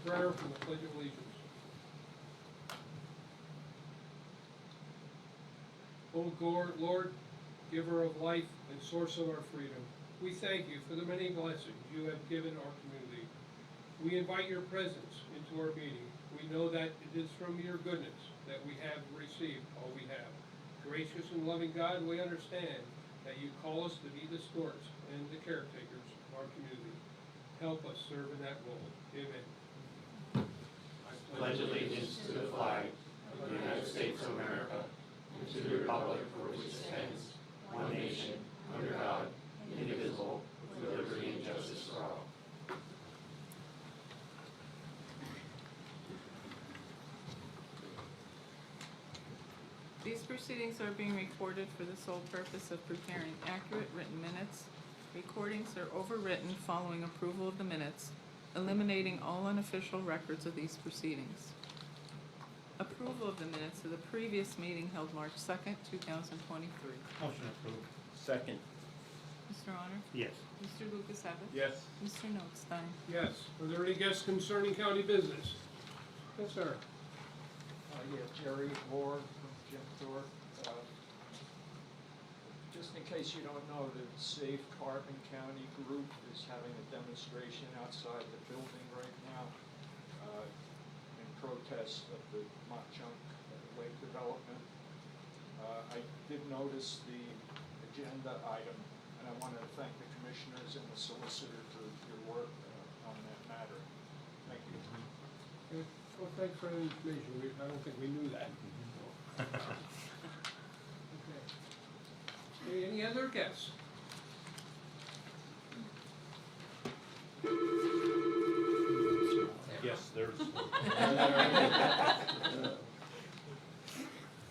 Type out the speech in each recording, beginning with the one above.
prayer from the Pledge of Allegiance. O Lord, giver of life and source of our freedom, we thank you for the many blessings you have given our community. We invite your presence into our meeting. We know that it is from your goodness that we have received all we have. Gracious and loving God, we understand that you call us to be the stewards and the caretakers of our community. Help us serve in that role. Amen. I pledge allegiance to the flag of the United States of America and to the republic for which it stands, one nation, under God, indivisible, with liberty and justice for all. These proceedings are being recorded for the sole purpose of preparing accurate written minutes. Recordings are overwritten following approval of the minutes, eliminating all unofficial records of these proceedings. Approval of the minutes of the previous meeting held March 2nd, 2023. Motion approved. Second. Mr. Honor? Yes. Mr. Lukasevich? Yes. Mr. Notstein? Yes. Are there any guests concerning county business? Yes, sir. Jerry Ward from Jim Thorpe. Just in case you don't know, the Safe Carbon County group is having a demonstration outside the building right now in protest of the Mont Junk Lake development. I did notice the agenda item, and I wanted to thank the commissioners and the solicitor for your work on that matter. Thank you. Okay. Well, thanks for the information. I don't think we knew that. Okay. Any other guests? Yes, there's.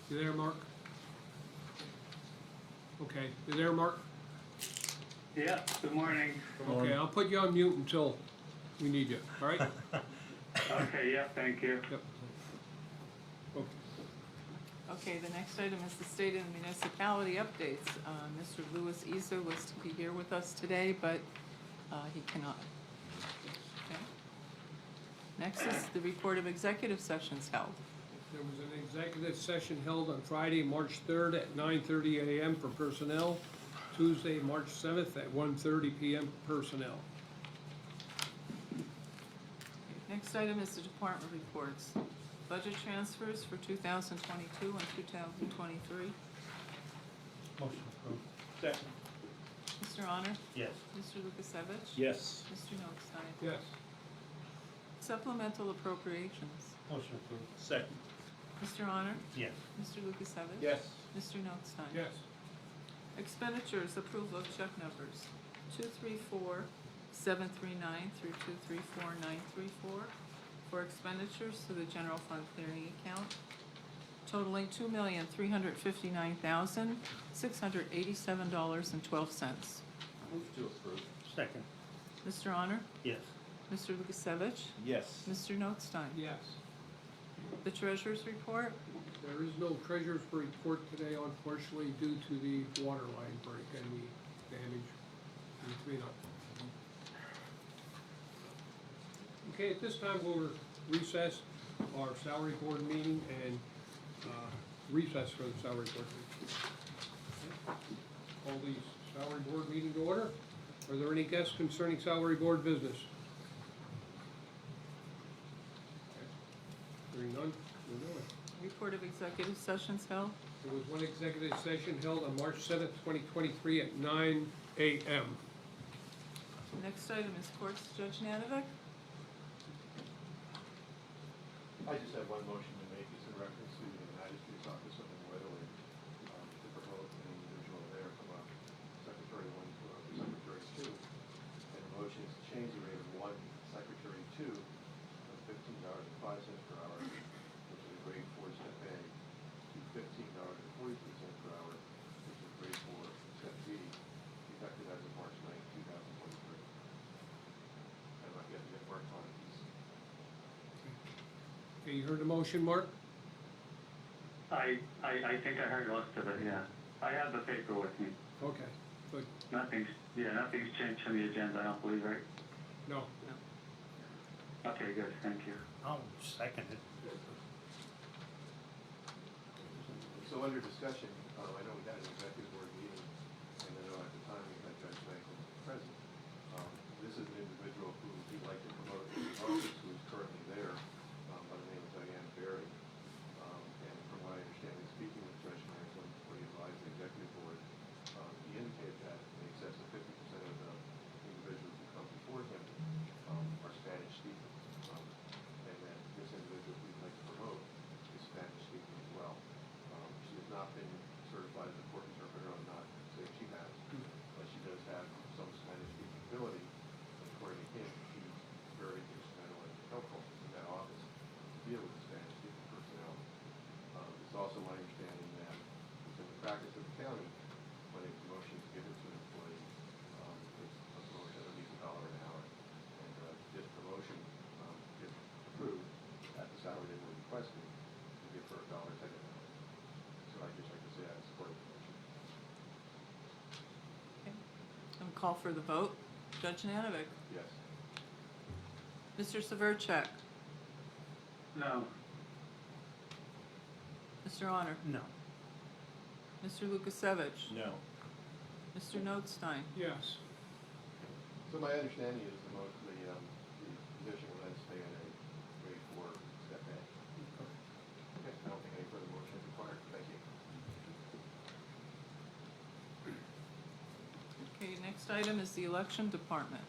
You there, Mark? Okay. You there, Mark? Yeah, good morning. Okay, I'll put you on mute until we need you, all right? Okay, yeah, thank you. Yep. Okay. Okay, the next item is the state and municipality updates. Mr. Louis Iser was to be here with us today, but he cannot. Okay. Next is the report of executive sessions held. There was an executive session held on Friday, March 3rd at 9:30 a.m. for personnel, Tuesday, March 7th at 1:30 p.m. for personnel. Next item is the department reports. Budget transfers for 2022 and 2023. Motion approved. Second. Mr. Honor? Yes. Mr. Lukasevich? Yes. Mr. Notstein? Yes. Supplemental appropriations. Motion approved. Second. Mr. Honor? Yes. Mr. Lukasevich? Yes. Mr. Notstein? Yes. Expenditures, approval of check numbers 234-739 through 234-934 for expenditures to the general fund clearing account totaling $2,359,687.12. Move to approve. Second. Mr. Honor? Yes. Mr. Lukasevich? Yes. Mr. Notstein? Yes. The treasurer's report? There is no treasurer's report today, unfortunately, due to the water line break and the damage in the cleanup. Okay, at this time we'll recess our salary board meeting and recess for the salary board meeting. Call the salary board meeting to order. Are there any guests concerning salary board business? Okay. Hearing none, we'll do it. Report of executive sessions held. There was one executive session held on March 7th, 2023 at 9 a.m. Next item is courts. Judge Nanovic? I just have one motion to make. It's in reference to the magistrate's office up in Weatherly, to promote an individual there from a secretary one to a secretary two. And the motion is to change the rate of one secretary two from $15.05 per hour, which is a grade 4 step A, to $15.43 per hour, which is grade 4 step B, effective as of March 9, 2023. I'm not yet to get worked on these. Okay, you heard the motion, Mark? I think I heard most of it, yeah. I have the paper with me. Okay, good. Nothing's changed from the agenda, I don't believe, right? No. Okay, good, thank you. I'll second it. So under discussion, I know we had an executive board meeting, and I know at the time we had Judge Michael present. This is an individual who we'd like to promote to the office, who is currently there, by the name of Diane Berry. And from what I understand, in speaking with Judge Michael, when he advised the executive board, he indicated that in excess of 50% of the individuals who come before him are Spanish speaking. And that this individual we'd like to promote is Spanish speaking as well. She has not been certified as a court interpreter. I'm not saying she has, but she does have some Spanish speaking ability. And according to him, she's very instrumental and helpful in that office to deal with the Spanish speaking personnel. It's also my understanding that within the practice of the county, when a promotion is given to an employee, it's a promotion at least $1 an hour. And this promotion, if approved at the salary they were requesting, we give her $1.10 an hour. So I'd just like to say I support the motion. And call for the vote. Judge Nanovic? Yes. Mr. Severcek? No. Mr. Honor? No. Mr. Lukasevich? No. Mr. Notstein? Yes. So my understanding is the position will then stay in a grade 4 step A. Okay, I don't think any further motion is required. Thank you. Okay, next item is the election department.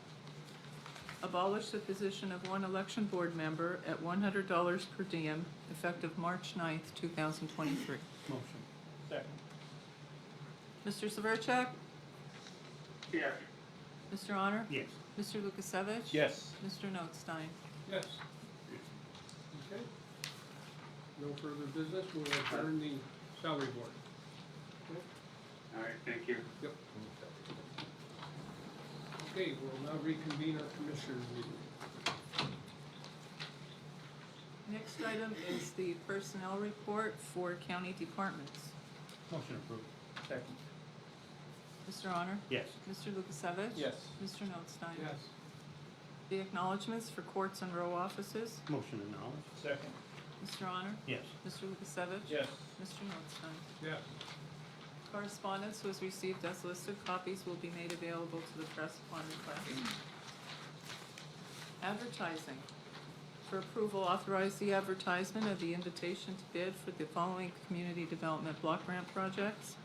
Abolish the position of one election board member at $100 per diem effective March 9th, 2023. Motion. Second. Mr. Severcek? Yes. Mr. Honor? Yes. Mr. Lukasevich? Yes. Mr. Notstein? Yes. Okay. No further business, we'll adjourn the salary board. Okay. All right, thank you. Yep. Okay, we'll now reconvene our commissioners meeting. Next item is the personnel report for county departments. Motion approved. Second. Mr. Honor? Yes. Mr. Lukasevich? Yes. Mr. Notstein? Yes. The acknowledgements for courts and row offices. Motion acknowledged. Second. Mr. Honor? Yes. Mr. Lukasevich? Yes. Mr. Notstein? Yes. Correspondence was received as listed. Copies will be made available to the press upon request. Advertising. For approval, authorize the advertisement of the invitation to bid for the following community development block grant projects: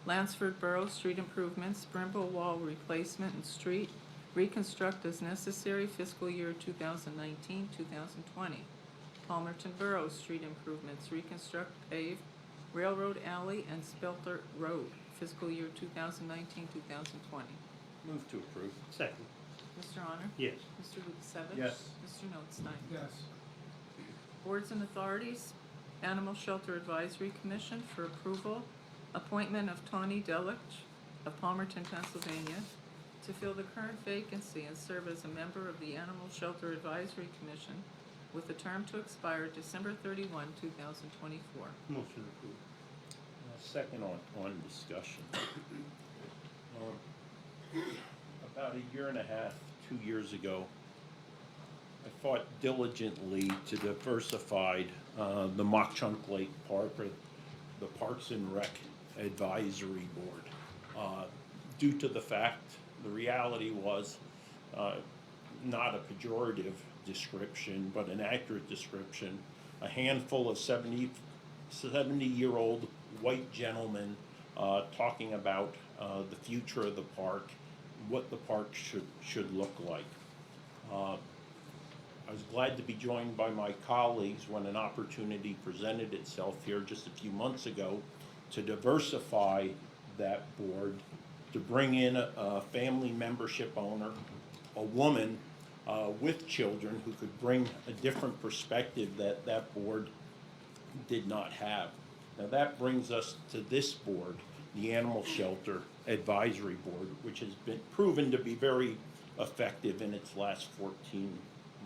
Lansford Borough Street Improvements, Brimble Wall Replacement and Street Reconstruct as necessary, fiscal year 2019-2020. Palmerton Borough Street Improvements, Reconstruct Pave, Railroad Alley and Spelter Road, fiscal year 2019-2020. Move to approve. Second. Mr. Honor? Yes. Mr. Lukasevich? Yes. Mr. Notstein? Yes. Boards and authorities, Animal Shelter Advisory Commission for approval, appointment of Tawny Delich of Palmerton, Pennsylvania, to fill the current vacancy and serve as a member of the Animal Shelter Advisory Commission with a term to expire December 31, 2024. Motion approved. Second on discussion. About a year and a half, 2 years ago, I fought diligently to diversify the Mock Chunk Lake Park, or the Parks and Rec Advisory Board. Due to the fact, the reality was not a pejorative description, but an accurate description. A handful of 70-year-old white gentlemen talking about the future of the park, what the park should look like. I was glad to be joined by my colleagues when an opportunity presented itself here just a few months ago to diversify that board, to bring in a family membership owner, a woman with children who could bring a different perspective that board did not have. Now that brings us to this board, the Animal Shelter Advisory Board, which has been proven to be very effective in its last 14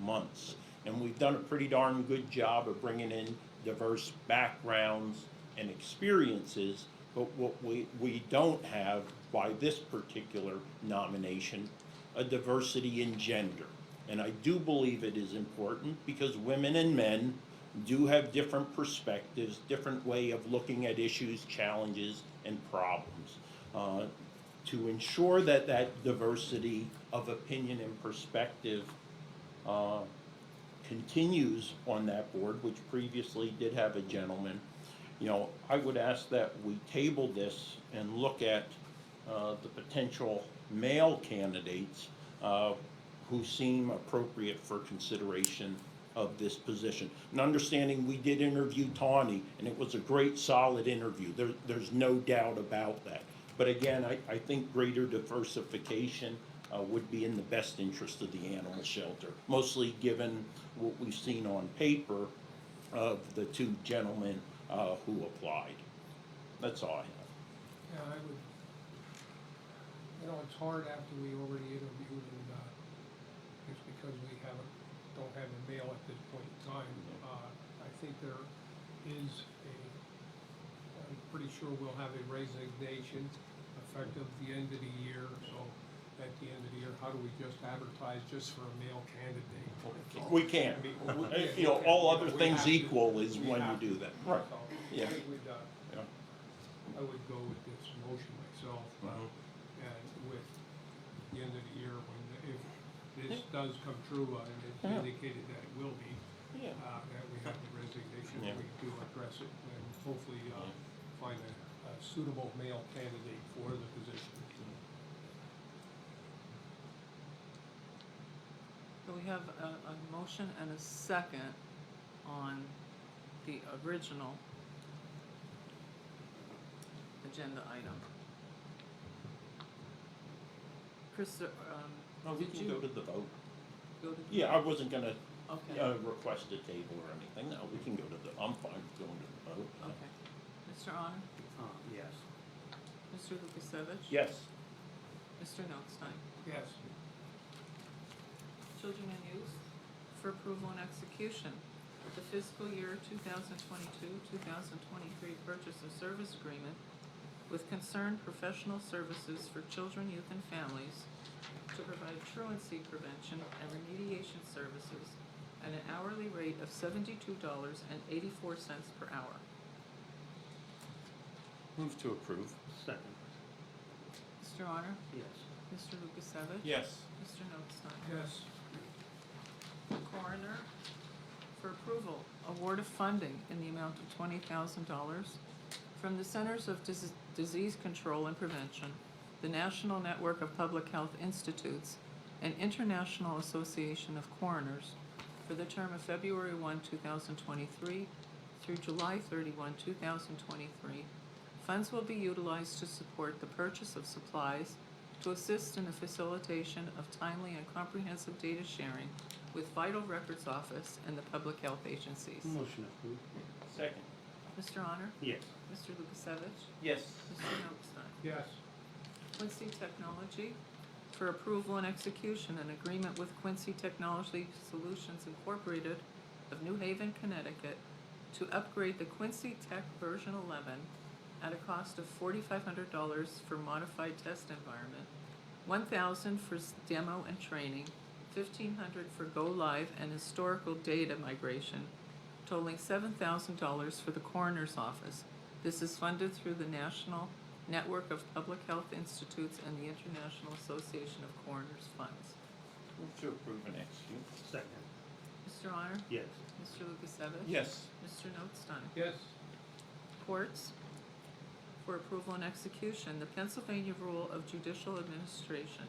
months. And we've done a pretty darn good job of bringing in diverse backgrounds and experiences, but what we don't have by this particular nomination, a diversity in gender. And I do believe it is important because women and men do have different perspectives, different way of looking at issues, challenges, and problems. To ensure that that diversity of opinion and perspective continues on that board, which previously did have a gentleman, I would ask that we table this and look at the potential male candidates who seem appropriate for consideration of this position. And understanding we did interview Tawny, and it was a great, solid interview. There's no doubt about that. But again, I think greater diversification would be in the best interest of the animal shelter, mostly given what we've seen on paper of the two gentlemen who applied. That's all I have. Yeah, I would, it's hard after we already interviewed and, just because we don't have a male at this point in time. I think there is I'm pretty sure we'll have a resignation effective the end of the year, so at the end of the year, how do we just advertise just for a male candidate? We can't. All other things equal is when you do that. Right. So, Yeah. I would go with this motion myself, and with the end of the year, if this does come true, and it's indicated that it will be, that we have the resignation, we do address it, and hopefully, find a suitable male candidate for the position. So we have a motion and a second on the original agenda item. Chris, No, we did can you go to the vote. go to the? Yeah, I wasn't gonna Okay, request a table or anything. No, we can go to I'm fine with going to the vote. okay. Mr. Honor? Yes. Mr. Lukasevich? Yes. Mr. Notstein? Yes. Children and Youth for approval and execution. The fiscal year 2022-2023 purchase and service agreement with Concerned Professional Services for Children, Youth, and Families to provide truancy prevention and remediation services at an hourly rate of $72.84 per hour. Move to approve. Second. Mr. Honor? Yes. Mr. Lukasevich? Yes. Mr. Notstein? Yes. Coroner for approval, award of funding in the amount of $20,000 from the Centers of Disease Control and Prevention, the National Network of Public Health Institutes, and International Association of Coroners for the term of February 1, 2023 through July 31, 2023. Funds will be utilized to support the purchase of supplies to assist in the facilitation of timely and comprehensive data sharing with Vital Records Office and the public health agencies. Motion approved. Second. Mr. Honor? Yes. Mr. Lukasevich? Yes. Mr. Notstein? Yes. Quincy Technology for approval and execution, an agreement with Quincy Technology Solutions Incorporated of New Haven, Connecticut to upgrade the Quincy Tech version 11 at a cost of $4,500 for modified test environment, $1,000 for demo and training, $1,500 for go live and historical data migration, totaling $7,000 for the coroner's office. This is funded through the National Network of Public Health Institutes and the International Association of Coroners Funds. Move to approve and execute. Second. Mr. Honor? Yes. Mr. Lukasevich? Yes. Mr. Notstein? Yes. Courts for approval and execution, the Pennsylvania Rule of Judicial Administration,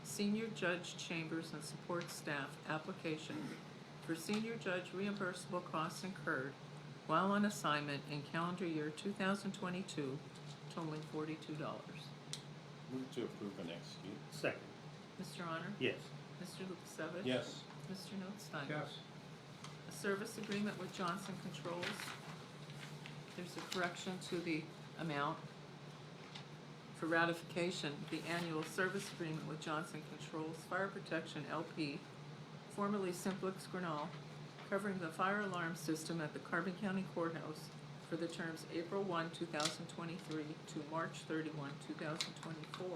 Senior Judge Chambers and Support Staff application for senior judge reimbursable costs incurred while on assignment in calendar year 2022, totaling $42. Move to approve and execute. Second. Mr. Honor? Yes. Mr. Lukasevich? Yes. Mr. Notstein? Yes. A service agreement with Johnson Controls. There's a correction to the amount. For ratification, the annual service agreement with Johnson Controls Fire Protection LP, formerly Simplex Grinnell, covering the fire alarm system at the Carbon County Courthouse for the terms April 1, 2023 to March 31, 2024,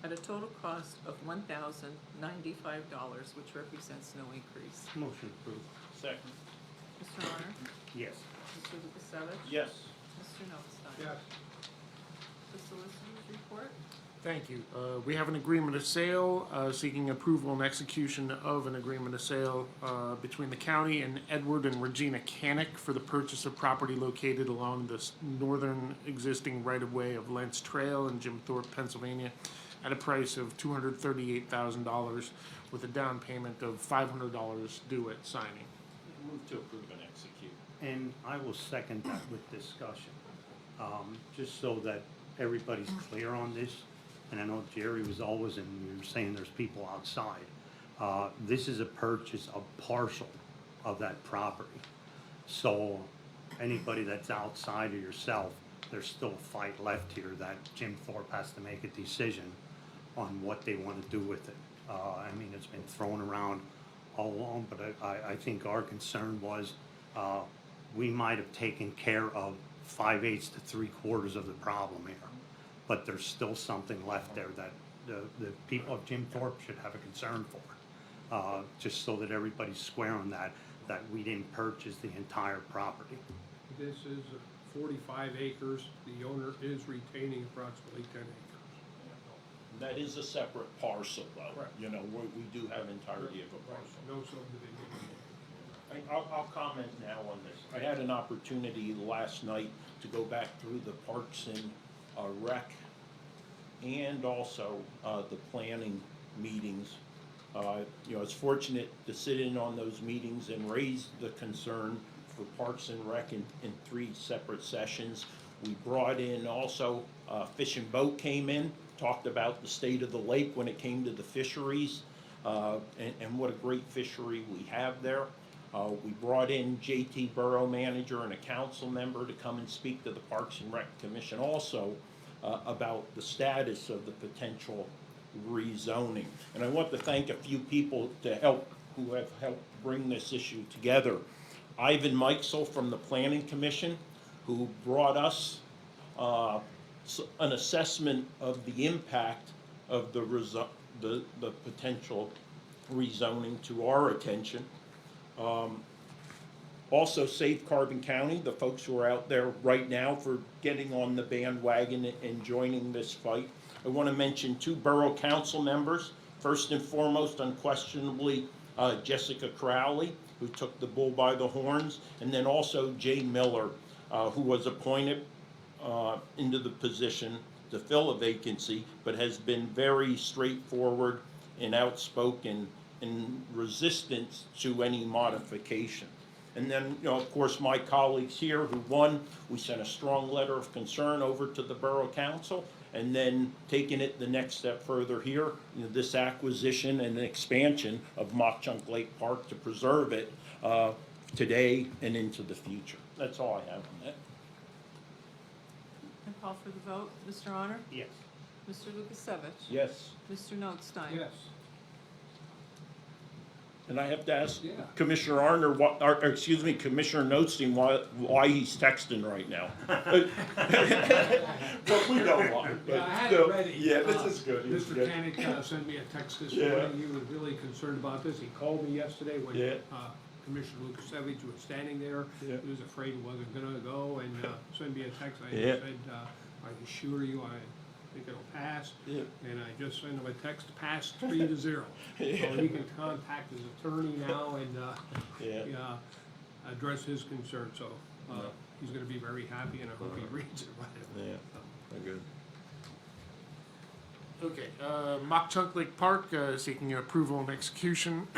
at a total cost of $1,095, which represents no increase. Motion approved. Second. Mr. Honor? Yes. Mr. Lukasevich? Yes. Mr. Notstein? Yes. The solicitors report? Thank you. We have an agreement of sale, seeking approval and execution of an agreement of sale between the county and Edward and Regina Canick for the purchase of property located along the northern existing right-of-way of Lentz Trail in Jim Thorpe, Pennsylvania, at a price of $238,000 with a down payment of $500 due at signing. Move to approve and execute. And I will second that with discussion, just so that everybody's clear on this. And I know Jerry was always, and you were saying there's people outside. This is a purchase of partial of that property. So anybody that's outside of yourself, there's still a fight left here that Jim Thorpe has to make a decision on what they want to do with it. I mean, it's been thrown around all along, but I think our concern was we might have taken care of 5/8 to 3/4 of the problem here. But there's still something left there that the people of Jim Thorpe should have a concern for. Just so that everybody's square on that we didn't purchase the entire property. This is 45 acres. The owner is retaining approximately 10 acres. That is a separate parcel, though. Correct. You know, we do have entirety of a parcel. No subdivision. I'll comment now on this. I had an opportunity last night to go back through the Parks and Rec and also the planning meetings. You know, I was fortunate to sit in on those meetings and raise the concern for Parks and Rec in 3 separate sessions. We brought in also, Fish and Boat came in, talked about the state of the lake when it came to the fisheries, and what a great fishery we have there. We brought in JT Borough Manager and a council member to come and speak to the Parks and Rec Commission also about the status of the potential rezoning. And I want to thank a few people who have helped bring this issue together. Ivan Mikesel from the Planning Commission, who brought us an assessment of the impact of the potential rezoning to our attention. Also, Safe Carbon County, the folks who are out there right now for getting on the bandwagon and joining this fight. I want to mention 2 borough council members. First and foremost, unquestionably, Jessica Crowley, who took the bull by the horns, and then also Jay Miller, who was appointed into the position to fill a vacancy, but has been very straightforward and outspoken in resistance to any modification. And then, you know, of course, my colleagues here who we sent a strong letter of concern over to the Borough Council, and then taking it the next step further here, you know, this acquisition and expansion of Mock Chunk Lake Park to preserve it today and into the future. That's all I have on that. And call for the vote. Mr. Honor? Yes. Mr. Lukasevich? Yes. Mr. Notstein? Yes. And I have to ask Yeah. Commissioner Arner, Commissioner Notstein, why he's texting right now. But we don't want. Yeah, I had it ready. Yeah, this is good. Mr. Canick sent me a text this Yeah. morning. He was really concerned about this. He called me yesterday when Yeah. Commissioner Lukasevich was standing there. Yeah. He was afraid he wasn't gonna go and send me a text. I Yeah. said, I assure you, I think it'll pass. Yeah. And I just sent him a text, pass 3-0. Yeah. So he can contact his attorney now and Yeah. address his concern. So Yeah. he's gonna be very happy, and I hope he reads it right. Yeah, good. Okay, Mock Chunk Lake Park, seeking approval and execution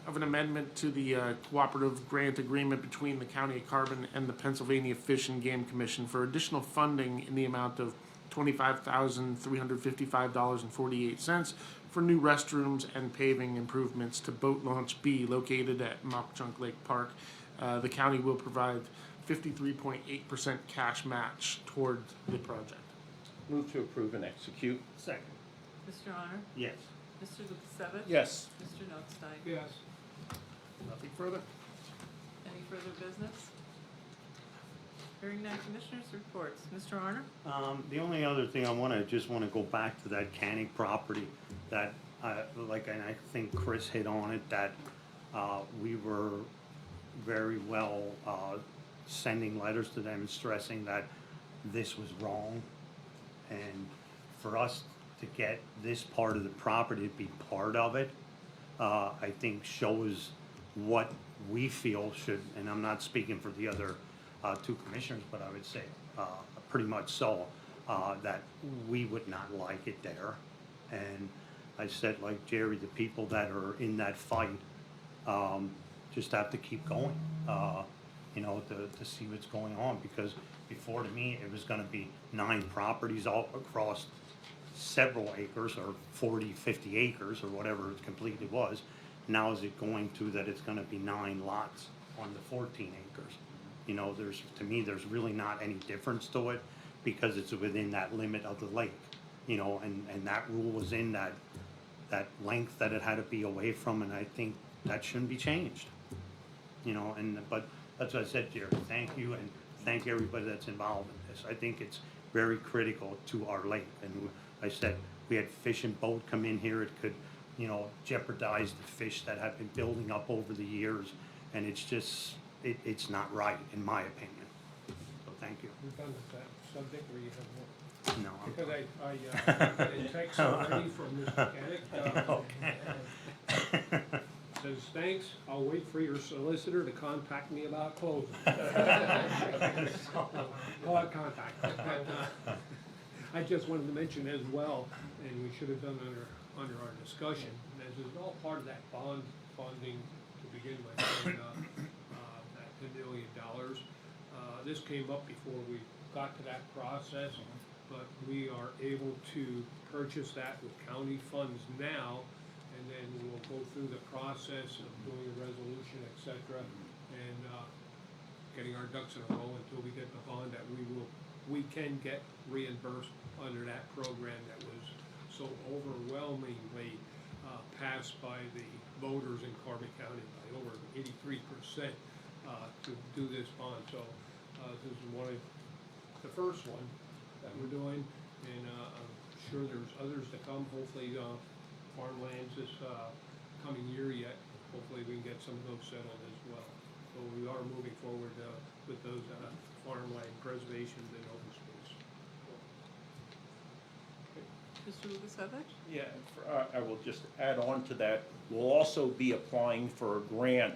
of an amendment to the cooperative grant agreement between the County of Carbon and the Pennsylvania Fish and Game Commission for additional funding in the amount of $25,355.48 for new restrooms and paving improvements to Boat Launch B located at Mock Chunk Lake Park. The county will provide 53.8% cash match toward the project. Move to approve and execute. Second. Mr. Honor? Yes. Mr. Lukasevich? Yes. Mr. Notstein? Yes. Nothing further? Any further business? Hearing none, Commissioners' reports. Mr. Arner? The only other thing just wanna go back to that Canning property that, and I think Chris hit on it, that, we were very well, sending letters to them stressing that this was wrong. And for us to get this part of the property to be part of it, I think shows what we feel should, and I'm not speaking for the other two commissioners, but I would say pretty much so, that we would not like it there. And I said, like Jerry, the people that are in that fight just have to keep going, to see what's going on. Because before, to me, it was gonna be 9 properties all across several acres, or 40, 50 acres, or whatever it completely was. Now is it going to that it's gonna be 9 lots on the 14 acres? There's really not any difference to it, because it's within that limit of the lake, and that rule was in that length that it had to be away from, and I think that shouldn't be changed. But that's what I said, Jerry, thank you, and thank everybody that's involved in this. I think it's very critical to our lake, and I said, we had fish and boat come in here, it could, jeopardize the fish that have been building up over the years, and it's just, it's not right, in my opinion. So, thank you. We're done with that subject, or you have more? No, I'm Because I got a text already from this mechanic. Says, thanks, I'll wait for your solicitor to contact me about closing. Contact. I just wanted to mention as well, and we should have done under our discussion, this is all part of that bond funding to begin with, and, that $10 million. This came up before we got to that process, but we are able to purchase that with county funds now, and then we'll go through the process of doing a resolution, et cetera, and getting our ducks in a row until we get the bond that we can get reimbursed under that program that was so overwhelmingly passed by the voters in Carbon County by over 83% to do this bond. So this is one of the first one that we're doing, and I'm sure there's others to come. Hopefully, farmlands this coming year yet. Hopefully, we can get some of those settled as well. So we are moving forward with those farmland preservations and open space. Mr. Lukasevich? Yeah, I will just add on to that. We'll also be applying for a grant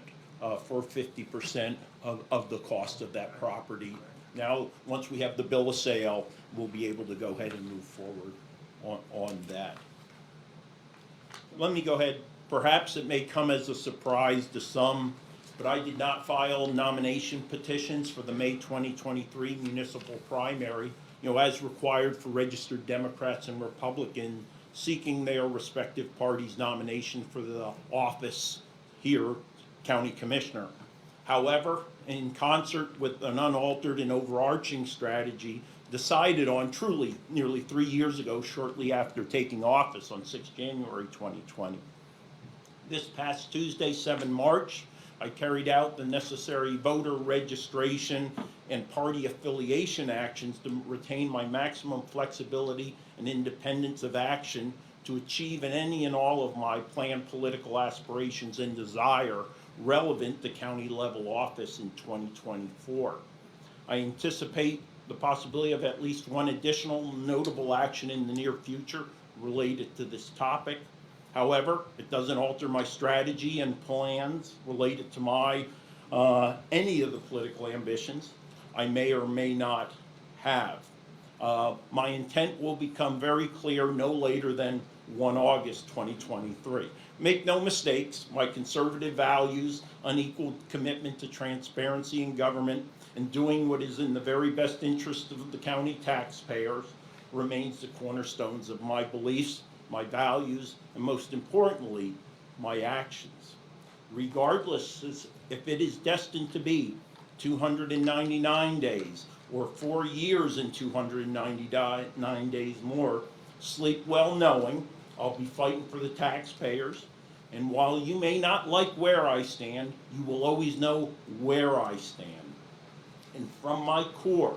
for 50% of the cost of that property. Now, once we have the bill of sale, we'll be able to go ahead and move forward on that. Let me go ahead. Perhaps it may come as a surprise to some, but I did not file nomination petitions for the May 2023 municipal primary, as required for registered Democrats and Republicans seeking their respective parties' nomination for the office here, County Commissioner. However, in concert with an unaltered and overarching strategy decided on truly nearly 3 years ago, shortly after taking office on 6 January 2020. This past Tuesday, 7 March, I carried out the necessary voter registration and party affiliation actions to retain my maximum flexibility and independence of action to achieve any and all of my planned political aspirations and desire relevant to county level office in 2024. I anticipate the possibility of at least one additional notable action in the near future related to this topic. However, it doesn't alter my strategy and plans related to my any of the political ambitions I may or may not have. My intent will become very clear no later than 1 August 2023. Make no mistakes, my conservative values, unequaled commitment to transparency in government, and doing what is in the very best interest of the county taxpayers remains the cornerstones of my beliefs, my values, and most importantly, my actions. Regardless if it is destined to be 299 days or 4 years and 299 days more, sleep well knowing I'll be fighting for the taxpayers. And while you may not like where I stand, you will always know where I stand. and from my core,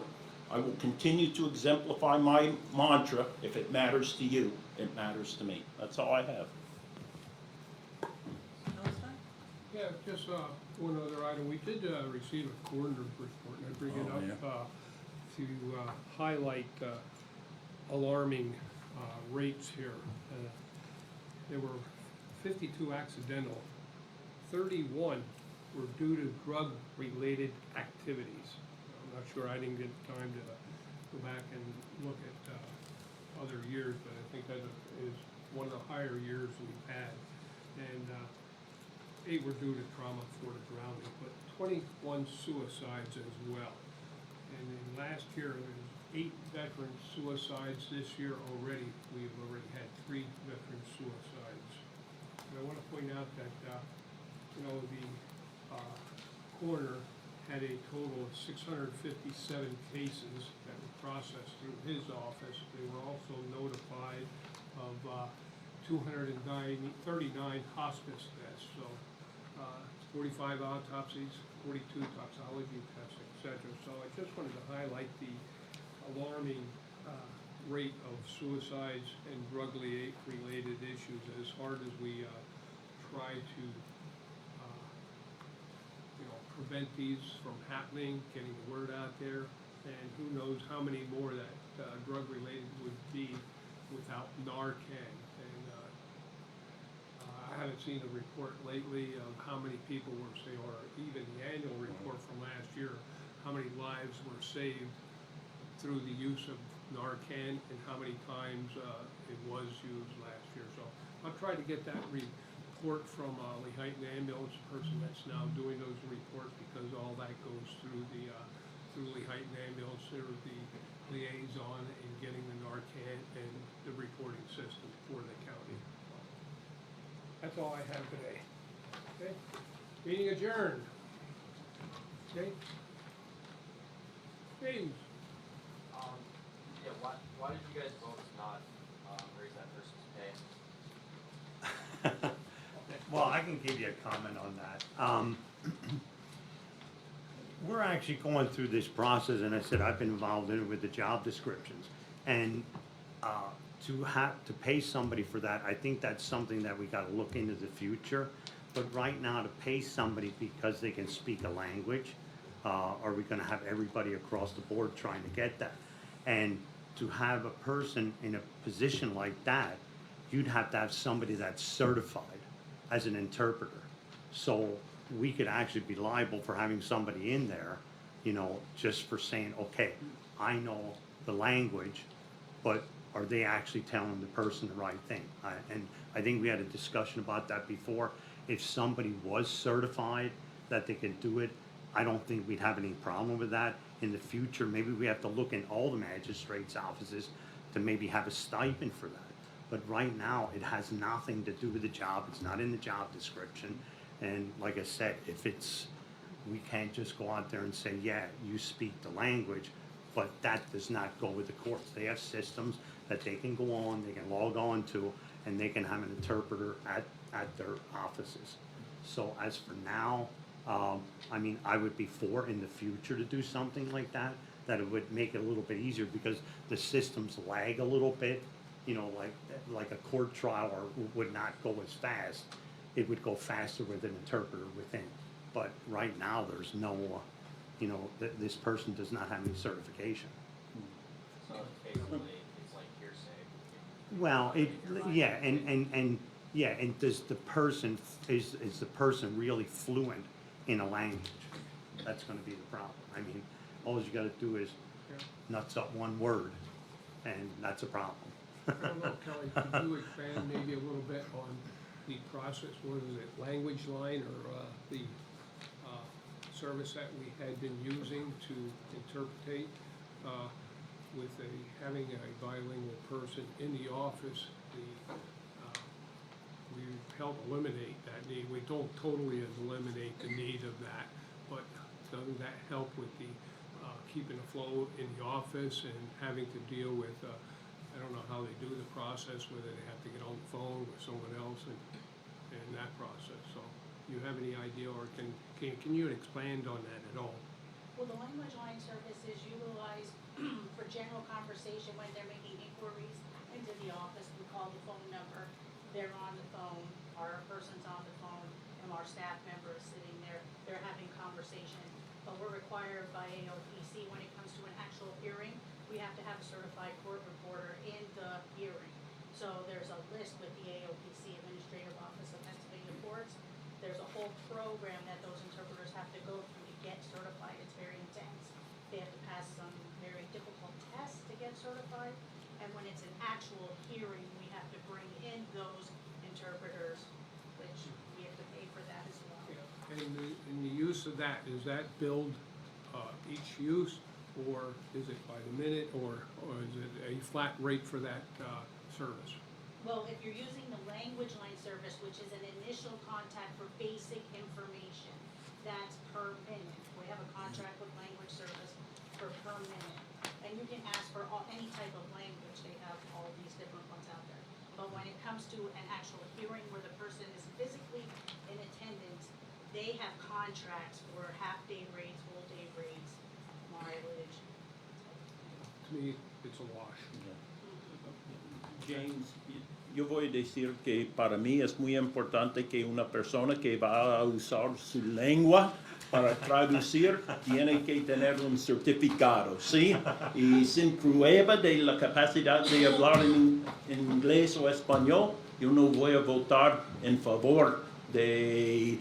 I will continue to exemplify my mantra, if it matters to you, it matters to me. That's all I have. Yeah, just one other item. We did receive a coroner's report, and I bring it up to highlight alarming rates here. There were 52 accidental, 31 were due to drug-related activities. I'm not sure, I didn't get time to go back and look at other years, but I think that is one of the higher years we've had. And 8 were due to trauma for the drowning, but 21 suicides as well. And in last year, there was 8 veteran suicides. This year already, we've already had 3 veteran suicides. And I want to point out that, the coroner had a total of 657 cases that were processed through his office. They were also notified of 239 hospice deaths. So 45 autopsies, 42 toxology tests, etc. So I just wanted to highlight the alarming rate of suicides and drug-related issues. As hard as we try to prevent these from happening, getting the word out there, and who knows how many more that drug-related would be without Narcan. And I haven't seen a report lately of how many people were saved, or even the annual report from last year, how many lives were saved through the use of Narcan and how many times it was used last year. So I'll try to get that report from Lehighton Ambulance, the person that's now doing those reports, because all that goes through the through Lehighton Ambulance. They're the liaison in getting the Narcan and the reporting system for the county. That's all I have today. Okay, meeting adjourned. Okay, James. Yeah, why did you guys vote to not raise that person's pay? Well, I can give you a comment on that. We're actually going through this process, and I said I've been involved in it with the job descriptions. And to have to pay somebody for that, I think that's something that we gotta look into the future. But right now, to pay somebody because they can speak a language, are we gonna have everybody across the board trying to get that? And to have a person in a position like that, you'd have to have somebody that's certified as an interpreter. So we could actually be liable for having somebody in there, just for saying, okay, I know the language, but are they actually telling the person the right thing? And I think we had a discussion about that before. If somebody was certified that they could do it, I don't think we'd have any problem with that. In the future, maybe we have to look in all the magistrates' offices to maybe have a stipend for that. But right now, it has nothing to do with the job. It's not in the job description. And like I said, we can't just go out there and say, yeah, you speak the language, but that does not go with the courts. They have systems that they can go on, they can log on to, and they can have an interpreter at their offices. So as for now, I would be for in the future to do something like that it would make it a little bit easier, because the systems lag a little bit, like a court trial would not go as fast. It would go faster with an interpreter within. But right now, there's no, this person does not have any certification. So basically, it's like hearsay. Well, and does the person, is the person really fluent in a language? That's gonna be the problem. All you gotta do is nuts up one word, and that's a problem. I don't know, Kelly, could you expand maybe a little bit on the process, what is it, language line, or the service that we had been using to interpretate with having a bilingual person in the office? We help eliminate that need. We don't totally eliminate the need of that, but doesn't that help with the keeping the flow in the office and having to deal with, I don't know how they do the process, whether they have to get on the phone with someone else and that process. So you have any idea, or can you expand on that at all? Well, the language line service is utilized for general conversation when they're making inquiries into the office. We call the phone number, they're on the phone, our person's on the phone, and our staff member is sitting there, they're having conversation. But we're required by AOPC, when it comes to an actual hearing, we have to have a certified court reporter in the hearing. So there's a list with the AOPC, Administrative Office of Pennsylvania Courts. There's a whole program that those interpreters have to go through to get certified. It's very intense. They have to pass some very difficult tests to get certified. And when it's an actual hearing, we have to bring in those interpreters, which we have to pay for that as well. Yeah. And the use of that, is that billed each use, or is it by the minute, or is it a flat rate for that service? Well, if you're using the language line service, which is an initial contact for basic information, that's per minute. We have a contract with language service for per minute. And you can ask for any type of language. They have all these different ones out there. But when it comes to an actual hearing where the person is physically in attendance, they have contracts for half-day rates, full-day rates, mileage. To me, it's a wash. James, yo voy a decir que para mí es muy importante que una persona que va a usar su lengua para traducir tiene que tener un certificado, ¿sí? Y sin prueba de la capacidad de hablar en inglés o español, yo no voy a votar en favor de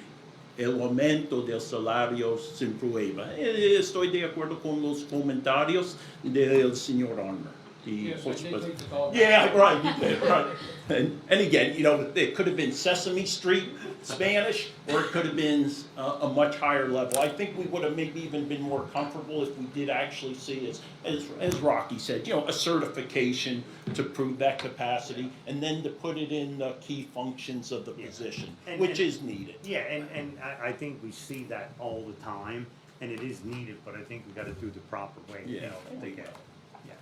el aumento del salario sin prueba. Estoy de acuerdo con los comentarios del señor Armour. Yes, I did take the call. Yeah, right, you did, right. And again, you know, it could have been Sesame Street Spanish, or it could have been a much higher level. I think we would have maybe even been more comfortable if we did actually see, as Rocky said, you know, a certification to prove that capacity, and then to put it in the key functions of the position, which is needed. Yeah, and I think we see that all the time, and it is needed, but I think we gotta do the proper way, you Yeah, know, I to think get, so. yeah.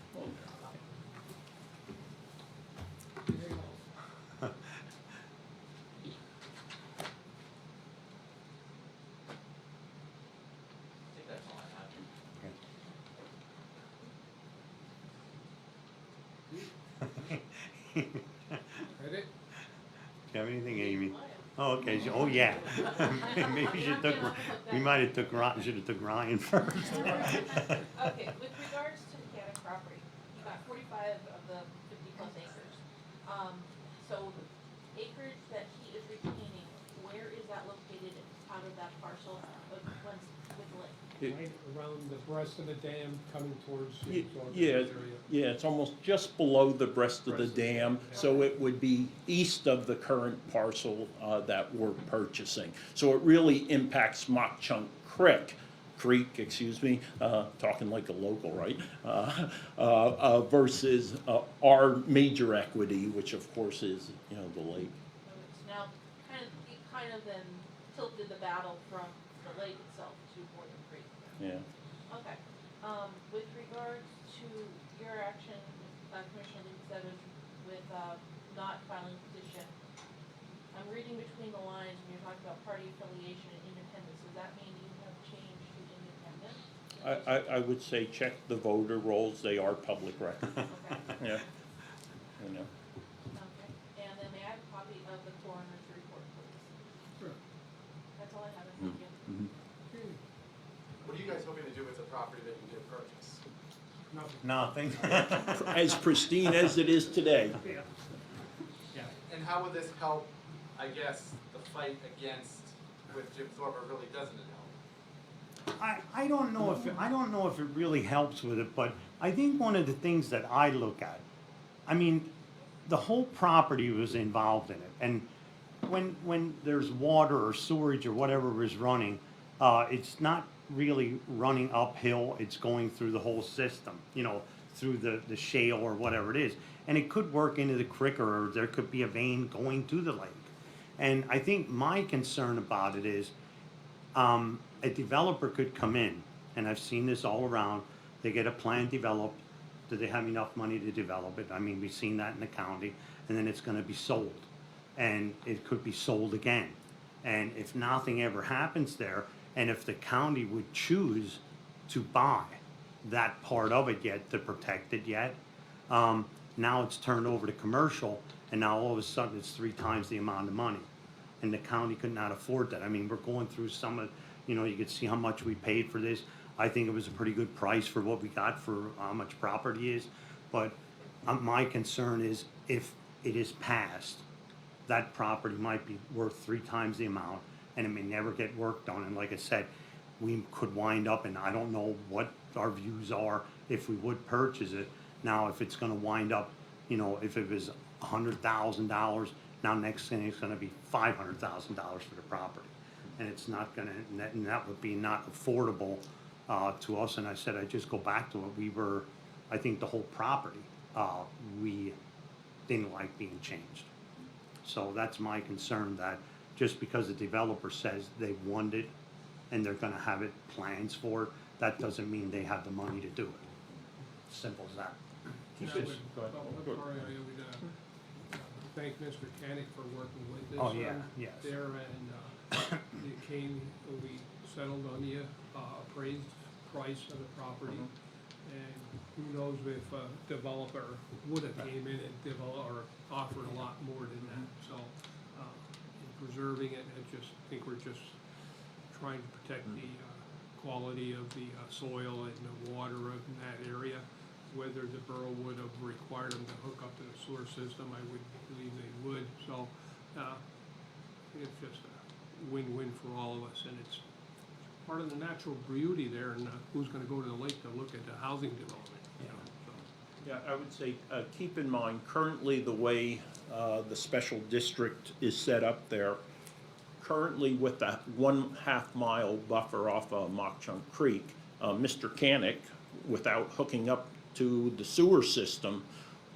I think that's all I have. Read it? Do you have anything, Amy? Oh, okay, oh, yeah. Maybe you should took, we might have took, should have took Ryan first. Okay, with regards to the Cannon property, you got 45 of the 50+ acres. So acreage that he is retaining, where is that located out of that parcel with the lake? Right around the breast of the dam coming towards the Yeah, area. yeah, it's almost just below the breast of the dam, so it would be east of the current parcel that we're purchasing. So it really impacts Mock Chunk Creek, excuse me, talking like a local, right? Versus our major equity, which of course is, you know, the lake. So it's now kind of then tilted the battle from the lake itself to Boiler Creek. Yeah. Okay. With regards to your action, Commissioner Lee with not filing petition, I'm reading between the lines when you're talking about party affiliation and independence. Does that mean you have changed to independent? I would say check the voter rolls, they are public record. Okay. Yeah. You know. Okay. And then may I have a copy of the coroner's report, please? Sure. That's all I have. Thank you. What are you guys hoping to do with the property that you did purchase? Nothing. Nothing. As pristine as it is today. And how would this help, I guess, the fight against with Jim Thorpe, or really doesn't it help? I don't know if it really helps with it, but I think one of the things that I look at, I mean, the whole property was involved in it, and when there's water or sewage or whatever is running, it's not really running uphill, it's going through the whole system, you know, through the shale or whatever it is. And it could work into the creek, or there could be a vein going to the lake. And I think my concern about it is, a developer could come in, and I've seen this all around, they get a plan developed, do they have enough money to develop it? I mean, we've seen that in the county, and then it's gonna be sold. And it could be sold again. And if nothing ever happens there, and if the county would choose to buy that part of it yet, to protect it yet. Now it's turned over to commercial, and now all of a sudden it's 3 times the amount of money. And the county could not afford that. I mean, we're going through some of, you could see how much we paid for this. I think it was a pretty good price for what we got for how much property is. But my concern is if it is passed, that property might be worth 3 times the amount, and it may never get work done. And like I said, we could wind up, and I don't know what our views are if we would purchase it. Now, if it's gonna wind up, if it was $100,000, now next thing it's gonna be $500,000 for the property. And it's not gonna, and that would be not affordable to us. And I said, I just go back to it. I think the whole property, we didn't like being changed. So that's my concern, that just because the developer says they want it and they're gonna have it plans for it, that doesn't mean they have the money to do it. Simple as that. And I would, thank Mr. Canick for working with this. Oh, yeah, yes. There, and we settled on the appraised price of the property. And who knows if a developer would have came in and or offered a lot more than that. So, in preserving it, I just think we're just trying to protect the quality of the soil and the water in that area. Whether the borough would have required them to hook up to the sewer system, I would believe they would. So, it's just a win-win for all of us, and it's part of the natural beauty there. And who's going to go to the lake to look at the housing development? So. Yeah, I would say, keep in mind, currently the way the special district is set up there, currently with that 1/2 mile buffer off of Mock Chunk Creek, Mr. Canick, without hooking up to the sewer system,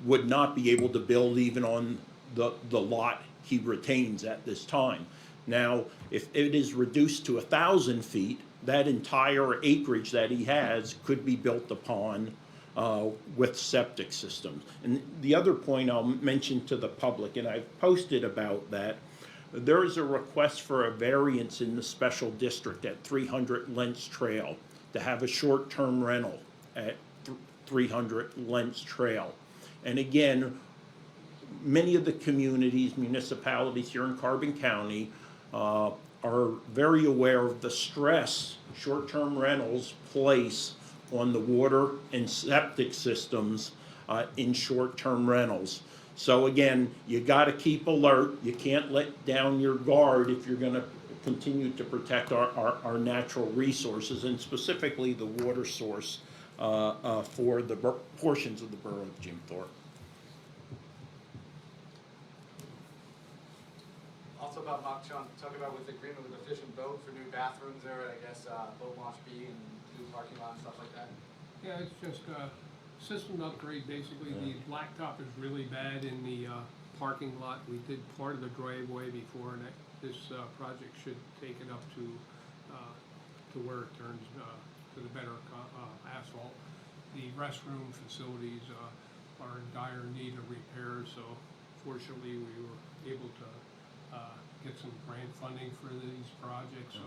would not be able to build even on the lot he retains at this time. Now, if it is reduced to 1,000 feet, that entire acreage that he has could be built upon with septic systems. And the other point I'll mention to the public, and I've posted about that, there is a request for a variance in the special district at 300 Lentz Trail to have a short-term rental at 300 Lentz Trail. And again, many of the communities, municipalities here in Carbon County are very aware of the stress short-term rentals place on the water and septic systems in short-term rentals. So again, you gotta keep alert. You can't let down your guard if you're gonna continue to protect our natural resources, and specifically the water source for the portions of the borough of Jim Thorpe. Also about Mock Chunk, talk about with the agreement with the Fish and Boat for new bathrooms there, I guess, boat launch B and new parking lot and stuff like that. Yeah, it's just a system upgrade, basically. The blacktop is really bad in the parking lot. We did part of the driveway before, and this project should take it up to where it turns to the better asphalt. The restroom facilities are in dire need of repair, so fortunately we were able to get some grant funding for these projects, so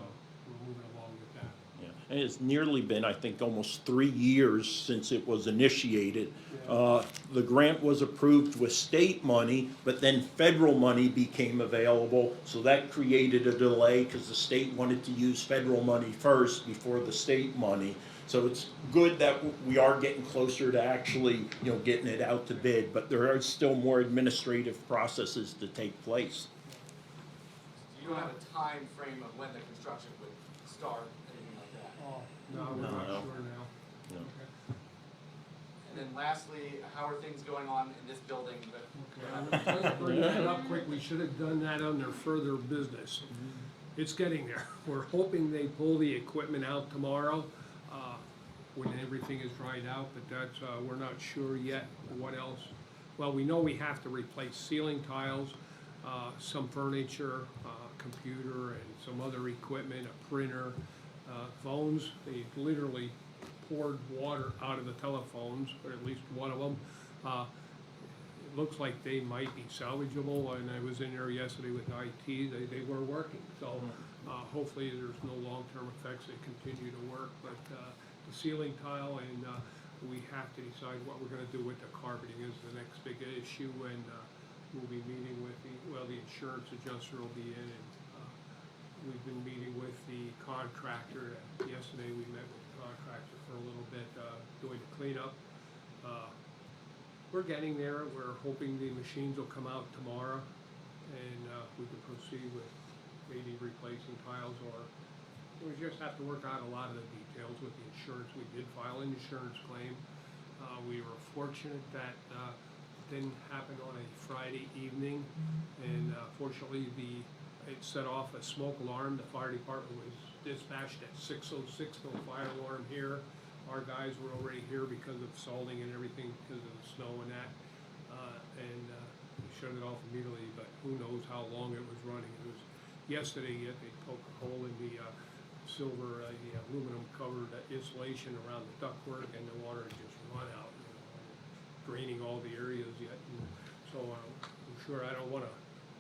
we're moving along with that. Yeah, and it's nearly been, I think, almost 3 years since it was initiated. The grant was approved with state money, but then federal money became available, so that created a delay because the state wanted to use federal money first before the state money. So it's good that we are getting closer to actually, getting it out to bid, but there are still more administrative processes to take place. Do you have a time frame of when the construction would start, anything like that? Oh, no, we're not sure now. No. Okay. And then lastly, how are things going on in this building? Let's bring that up quick. We should have done that under further business. It's getting there. We're hoping they pull the equipment out tomorrow when everything is dried out, but that's, we're not sure yet what else. Well, we know we have to replace ceiling tiles, some furniture, computer, and some other equipment, a printer, phones. They literally poured water out of the telephones, or at least one of them. it looks like they might be salvageable, and I was in there yesterday with IT, they were working, so, hopefully there's no long-term effects, they continue to work, but, the ceiling tile, and, we have to decide what we're gonna do with the carpeting is the next big issue, and, we'll be meeting with the insurance adjuster will be in, and, we've been meeting with the contractor, yesterday we met with the contractor for a little bit, doing the cleanup. We're getting there, we're hoping the machines will come out tomorrow, and, we can proceed with maybe replacing tiles, or we just have to work out a lot of the details with the insurance. We did file an insurance claim. We were fortunate that, it didn't happen on a Friday evening, and, fortunately, it set off a smoke alarm. The fire department was dispatched at 6:06, no fire alarm here. Our guys were already here because of salting and everything, because of the snow and that, and we shut it off immediately, but who knows how long it was running. It was yesterday, yet they poked a hole in the silver, the aluminum covered insulation around the ductwork, and the water had just run out, draining all the areas yet. And so I'm sure I don't want to,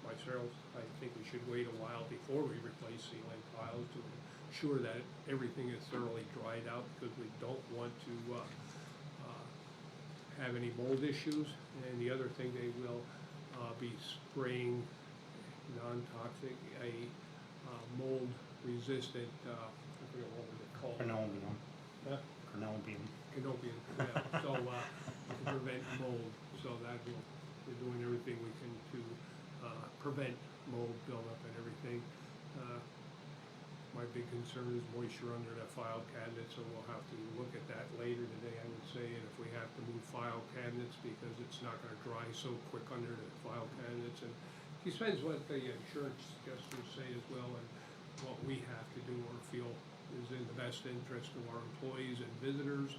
myself, I think we should wait a while before we replace ceiling tiles to ensure that everything is thoroughly dried out, because we don't want to have any mold issues. And the other thing, they will be spraying non-toxic, a mold resistant, I forget what was it called? Canopium. Huh? Canopium. Canopium, yeah, so, to prevent mold, so that we're doing everything we can to, prevent mold buildup and everything. My big concern is moisture under the file cabinet, so we'll have to look at that later today, I would say, and if we have to move file cabinets, because it's not gonna dry so quick under the file cabinets, and it depends what the insurance adjusters say as well, and what we have to do or feel is in the best interest of our employees and visitors,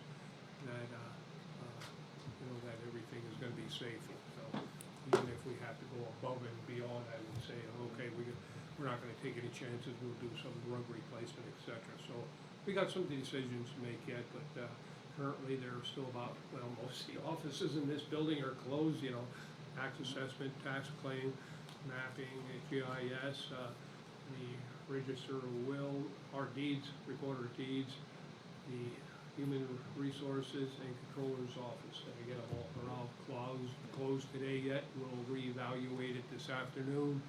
that, that everything is gonna be safe. So even if we have to go above and beyond, I would say, okay, we're not gonna take any chances, we'll do some rug replacement, et cetera. So we got some decisions to make yet, but, currently there are still about, most of the offices in this building are closed, tax assessment, tax claim, mapping, GIS, the register of will, our deeds, recorder of deeds, the human resources and controller's office. Again, they're all closed today yet. We'll reevaluate it this afternoon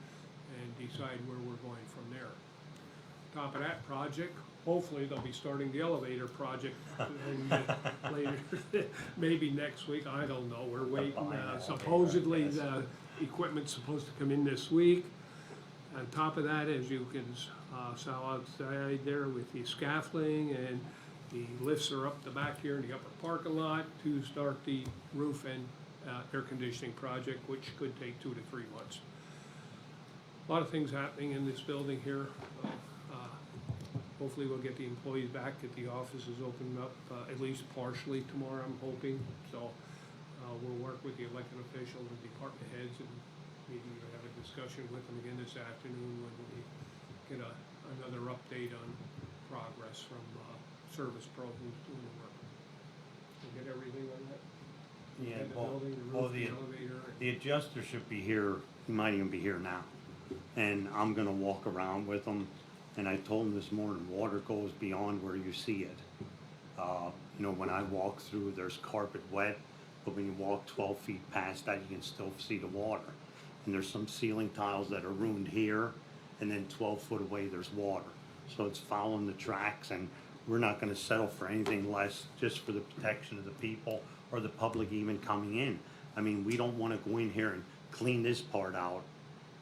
and decide where we're going from there. Top of that project, hopefully they'll be starting the elevator project later, maybe next week, I don't know, we're waiting. Supposedly the equipment's supposed to come in this week. On top of that, as you can saw outside there with the scaffolding, and the lifts are up the back here in the upper parking lot to start the roof and air conditioning project, which could take 2 to 3 months. A lot of things happening in this building here. Hopefully we'll get the employees back, get the offices opened up at least partially tomorrow, I'm hoping. So we'll work with the elected officials and department heads, and maybe we'll have a discussion with them again this afternoon when we get another update on progress from Service Pro who's doing the work. We'll get everything on that. Yeah, And the well, building, the well, roof, the elevator. the adjuster should be here, he might even be here now. And I'm gonna walk around with him, and I told him this morning, water goes beyond where you see it. When I walk through, there's carpet wet, but when you walk 12 feet past that, you can still see the water. And there's some ceiling tiles that are ruined here, and then 12 foot away, there's water. So it's following the tracks, and we're not gonna settle for anything less, just for the protection of the people or the public even coming in. I mean, we don't wanna go in here and clean this part out,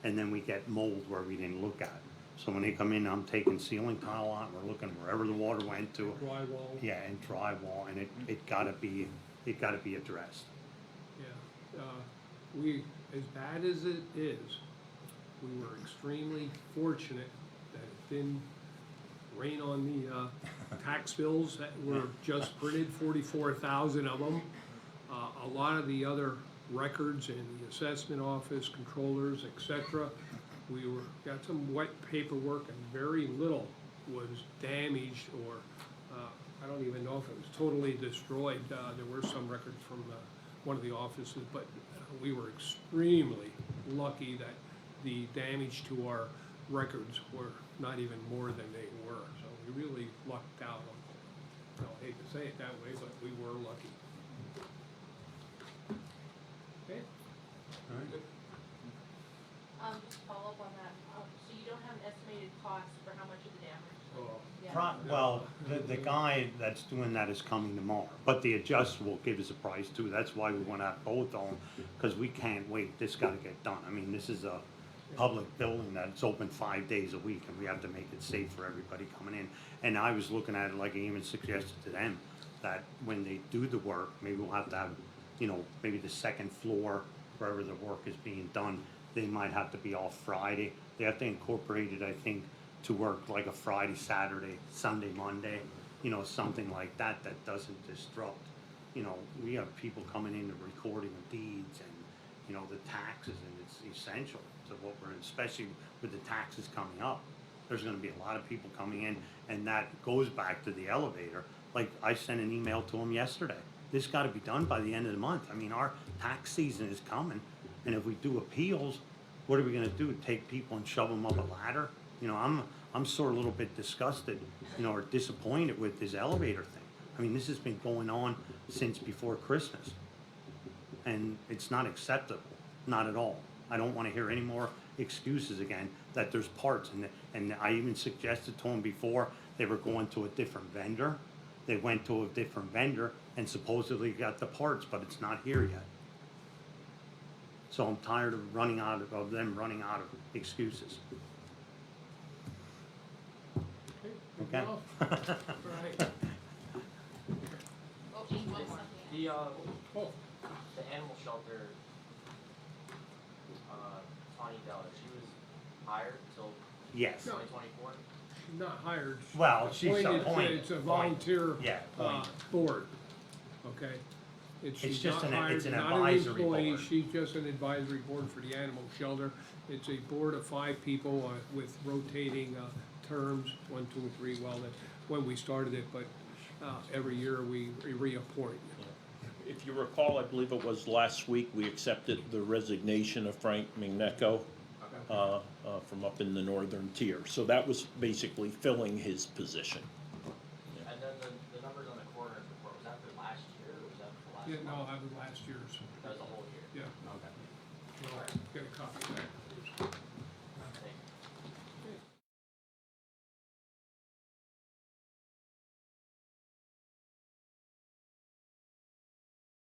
and then we get mold where we didn't look at. So when they come in, I'm taking ceiling tile out, we're looking wherever the water went to. Drywall. Yeah, and drywall, and it gotta be addressed. Yeah, we, as bad as it is, we were extremely fortunate that it didn't rain on the tax bills that were just printed, 44,000 of them. A lot of the other records in the assessment office, controllers, et cetera, got some wet paperwork, and very little was damaged, or I don't even know if it was totally destroyed. There were some records from one of the offices, but we were extremely lucky that the damage to our records were not even more than they were, so we really lucked out on that. I hate to say it that way, but we were lucky. Okay? All right. Just to follow up on that, so you don't have an estimated cost for how much of the damage? Oh. Yeah. Well, the guy that's doing that is coming tomorrow, but the adjuster will give us a price too. That's why we wanna have both of them, because we can't wait. This gotta get done. I mean, this is a public building that's open 5 days a week, and we have to make it safe for everybody coming in. And I was looking at it, like I even suggested to them, that when they do the work, maybe we'll have to have, you know, maybe the second floor, wherever the work is being done, they might have to be off Friday. They have to incorporate it, I think, to work like a Friday, Saturday, Sunday, Monday, you know, something like that, that doesn't disrupt. You know, we have people coming in, the recording of deeds and, you know, the taxes, and it's essential to what we're, especially with the taxes coming up. There's gonna be a lot of people coming in, and that goes back to the elevator. Like, I sent an email to them yesterday. This gotta be done by the end of the month. I mean, our tax season is coming, and if we do appeals, what are we gonna do? Take people and shove them up a ladder? You know, I'm sort of a little bit disgusted, you know, or disappointed with this elevator thing. I mean, this has been going on since before Christmas. And it's not acceptable, not at all. I don't wanna hear any more excuses again that there's parts, and I even suggested to them before, they were going to a different vendor. They went to a different vendor and supposedly got the parts, but it's not here yet. So I'm tired of them running out of excuses. Okay? Right. Oh, one more. The, Oh, the animal shelter, Tawny Della, she was hired till Yes. 2024? she's not hired. Well, she's Appointed. appointed. It's a volunteer, Yeah, appointed. board, okay? She's just not an- hired, it's an not advisory employee. board. She's just an advisory board for the animal shelter. It's a board of 5 people, with rotating, terms, 1, 2, and 3, well, that's when we started it, but, every year we reappoint. If you recall, I believe it was last week, we accepted the resignation of Frank Mignecco from up in the northern tier. So that was basically filling his position. And then the numbers on the coroner's report, was that for last year, or was that for last Yeah, no, month? that was last year's, That was the whole year? yeah. Okay. Well, get a copy of that.